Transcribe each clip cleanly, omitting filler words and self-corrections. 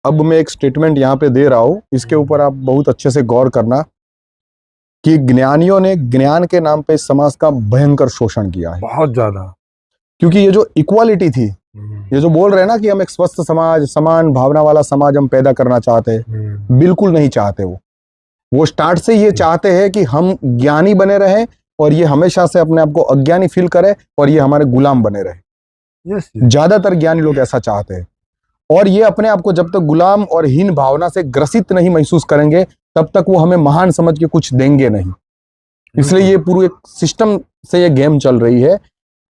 अब मैं एक स्टेटमेंट यहाँ पे दे रहा हूँ, इसके ऊपर आप बहुत अच्छे से गौर करना कि ज्ञानियों ने ज्ञान के नाम पे समाज का भयंकर शोषण किया है, बहुत ज्यादा। क्योंकि ये जो इक्वालिटी थी, ये जो बोल रहे हैं ना कि हम एक स्वस्थ समाज, समान भावना वाला समाज हम पैदा करना चाहते हैं, बिल्कुल नहीं चाहते। वो स्टार्ट से ये चाहते हैं कि हम ज्ञानी बने रहें और ये हमेशा से अपने आप को अज्ञानी फील करे और ये हमारे गुलाम बने रहे। ज्यादातर ज्ञानी लोग ऐसा चाहते हैं, और ये अपने आप को जब तक गुलाम और हीन भावना से ग्रसित नहीं महसूस करेंगे तब तक वो हमें महान समझ के कुछ देंगे नहीं। इसलिए ये पूरे एक सिस्टम से ये गेम चल रही है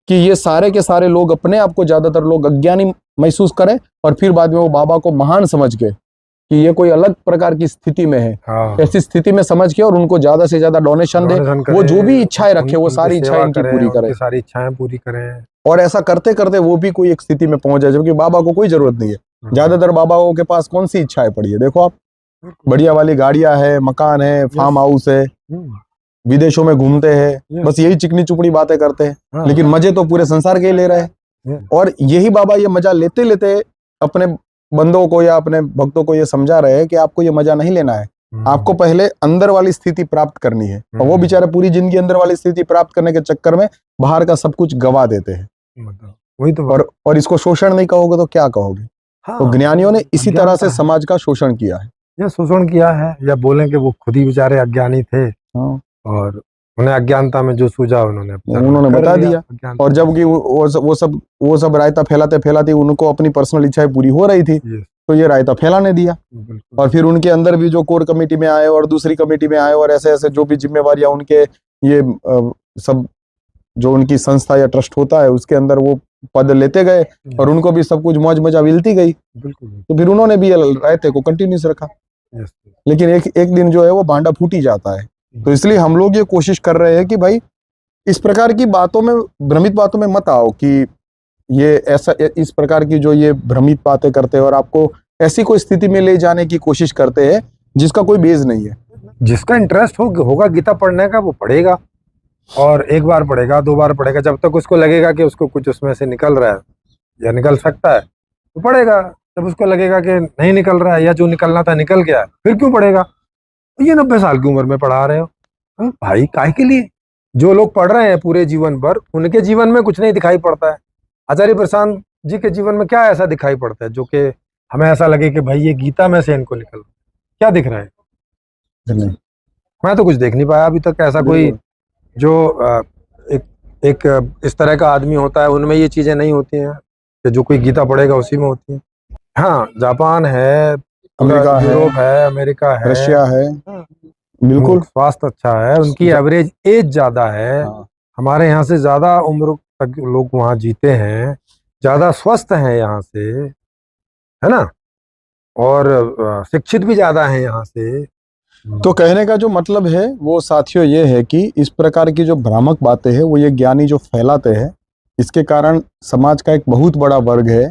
कि ये सारे के सारे लोग अपने आप को, ज्यादातर लोग अज्ञानी महसूस करें और फिर बाद में वो बाबा को महान समझ के कि ये कोई अलग प्रकार की स्थिति में है, ऐसी स्थिति में समझ के और उनको ज्यादा से ज्यादा डोनेशन दे, वो जो भी इच्छाएं रखे वो सारी इच्छाएं इनकी पूरी करें, सारी इच्छाएं पूरी करें। और ऐसा करते करते वो भी कोई एक स्थिति में पहुंच जाए जबकि बाबा को कोई जरूरत नहीं है। ज्यादातर बाबाओं के पास कौन सी इच्छाएं पड़ी है? देखो आप, बढ़िया वाली गाड़ियां है, मकान है, फार्म हाउस है, विदेशों में घूमते हैं, बस यही चिकनी चुपड़ी बातें करते हैं, लेकिन मजे तो पूरे संसार के ही ले रहे हैं। और यही बाबा ये मजा लेते लेते अपने बंदों को या अपने भक्तों को ये समझा रहे हैं कि आपको ये मजा नहीं लेना है, आपको पहले अंदर वाली स्थिति प्राप्त करनी है। और वो बेचारे पूरी जिंदगी अंदर वाली स्थिति प्राप्त करने के चक्कर में बाहर का सब कुछ गवा देते हैं। वही तो। और इसको शोषण नहीं कहोगे तो क्या कहोगे? तो ज्ञानियों ने इसी तरह से समाज का शोषण किया है। या शोषण किया है, या बोलें कि वो खुद ही बेचारे अज्ञानी थे और उन्हें अज्ञानता में जो सूझा उन्होंने बता दिया। और जबकि वो सब रायता फैलाते फैलाते उनको अपनी पर्सनल इच्छाएं पूरी हो रही थी, तो ये रायता फैलाने दिया। और फिर उनके अंदर भी जो कोर कमेटी में आए और दूसरी कमेटी में आए और ऐसे ऐसे जो भी जिम्मेवारियां उनके ये सब जो उनकी संस्था या ट्रस्ट होता है उसके अंदर वो पद लेते गए और उनको भी सब कुछ मौज मजा मिलती गई। तो फिर उन्होंने भी रायते को कंटिन्यूस रखा। लेकिन एक दिन जो है वो भांडा फूट ही जाता है। तो इसलिए हम लोग ये कोशिश कर रहे हैं कि भाई इस प्रकार की बातों में, भ्रमित बातों में मत आओ कि ये ऐसा, इस प्रकार की जो ये भ्रमित बातें करते हैं और आपको ऐसी कोई स्थिति में ले जाने की कोशिश करते हैं जिसका कोई बेस नहीं है। जिसका इंटरेस्ट होगा गीता पढ़ने का वो पढ़ेगा, और एक बार पढ़ेगा, 2 बार पढ़ेगा, जब तक उसको लगेगा कि उसको कुछ उसमें से निकल रहा है या निकल सकता है तो पढ़ेगा। जब उसको लगेगा कि नहीं निकल रहा है या जो निकलना था निकल गया फिर क्यों पढ़ेगा? ये 90 साल की उम्र में पढ़ा रहे हो भाई, काहे के लिए? जो लोग पढ़ रहे हैं पूरे जीवन भर उनके जीवन में कुछ नहीं दिखाई पड़ता है। आचार्य प्रशांत जी के जीवन में क्या ऐसा दिखाई पड़ता है जो कि हमें ऐसा लगे कि भाई ये गीता में से इनको निकल क्या दिख रहा है? नहीं, मैं तो कुछ देख नहीं पाया अभी तक ऐसा कोई जो एक इस तरह का आदमी होता है उनमें ये चीजें नहीं होती हैं कि जो कोई गीता पढ़ेगा उसी में होती है। हाँ, जापान है, अमेरिका है, यूरोप है, अमेरिका है, रशिया है, बिल्कुल स्वास्थ्य अच्छा है, उनकी एवरेज एज ज्यादा है। हमारे यहाँ से ज्यादा उम्र तक लोग वहाँ जीते हैं, ज्यादा स्वस्थ हैं यहाँ से, है ना, और शिक्षित भी ज्यादा हैं यहाँ से। तो कहने का जो मतलब है वो साथियों ये है कि इस प्रकार की जो भ्रामक बातें हैं वो ये ज्ञानी जो फैलाते हैं, इसके कारण समाज का एक बहुत बड़ा वर्ग है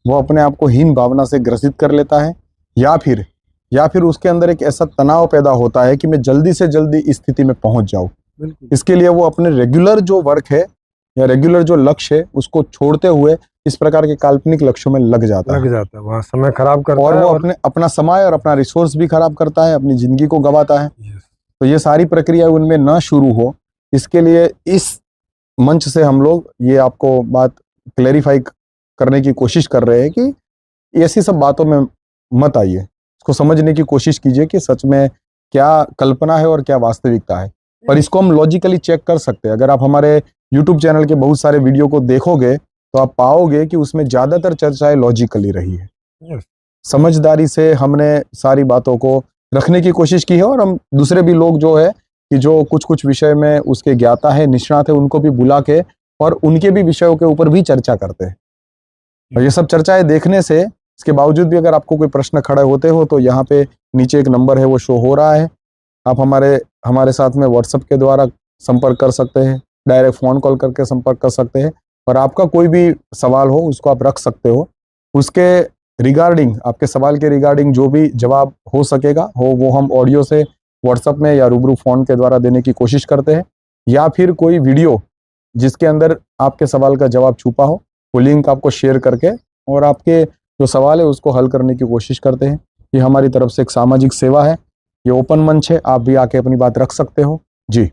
वो अपने आप को हीन भावना से ग्रसित कर लेता है, या फिर उसके अंदर एक ऐसा तनाव पैदा होता है कि मैं जल्दी से जल्दी इस स्थिति में पहुंच जाऊं। इसके लिए वो अपने रेगुलर जो वर्क है या रेगुलर जो लक्ष्य है उसको छोड़ते हुए इस प्रकार के काल्पनिक लक्ष्यों में लग जाता है, वहाँ समय खराब करता और है, वो अपना समय और अपना रिसोर्स भी खराब करता है, अपनी जिंदगी को गवाता है। तो ये सारी प्रक्रिया उनमें न शुरू हो, इसके लिए इस मंच से हम लोग ये आपको बात क्लैरिफाई करने की कोशिश कर रहे हैं कि ऐसी सब बातों में मत आइए, इसको समझने की कोशिश कीजिए कि सच में क्या कल्पना है और क्या वास्तविकता है। और इसको हम लॉजिकली चेक कर सकते हैं। अगर आप हमारे यूट्यूब चैनल के बहुत सारे वीडियो को देखोगे तो आप पाओगे कि उसमें ज्यादातर चर्चाएं लॉजिकली रही है। समझदारी से हमने सारी बातों को रखने की कोशिश की है, और हम दूसरे भी लोग जो है कि जो कुछ कुछ विषय में उसके ज्ञाता है, निष्णात है, उनको भी बुला के और उनके भी विषयों के ऊपर भी चर्चा करते हैं। और ये सब चर्चाएं देखने से, इसके बावजूद भी अगर आपको कोई प्रश्न खड़े होते हो तो यहाँ पे नीचे एक नंबर है वो शो हो रहा है, आप हमारे साथ में व्हाट्सएप के द्वारा संपर्क कर सकते हैं, डायरेक्ट फोन कॉल करके संपर्क कर सकते हैं, और आपका कोई भी सवाल हो उसको आप रख सकते हो। उसके रिगार्डिंग, आपके सवाल के रिगार्डिंग जो भी जवाब हो सकेगा वो हम ऑडियो से व्हाट्सएप में या रूबरू फोन के द्वारा देने की कोशिश करते हैं, या फिर कोई वीडियो जिसके अंदर आपके सवाल का जवाब छुपा हो वो लिंक आपको शेयर करके और आपके जो सवाल है उसको हल करने की कोशिश करते हैं। ये हमारी तरफ से एक सामाजिक सेवा है, ये ओपन मंच है, आप भी आके अपनी बात रख सकते हो। जी।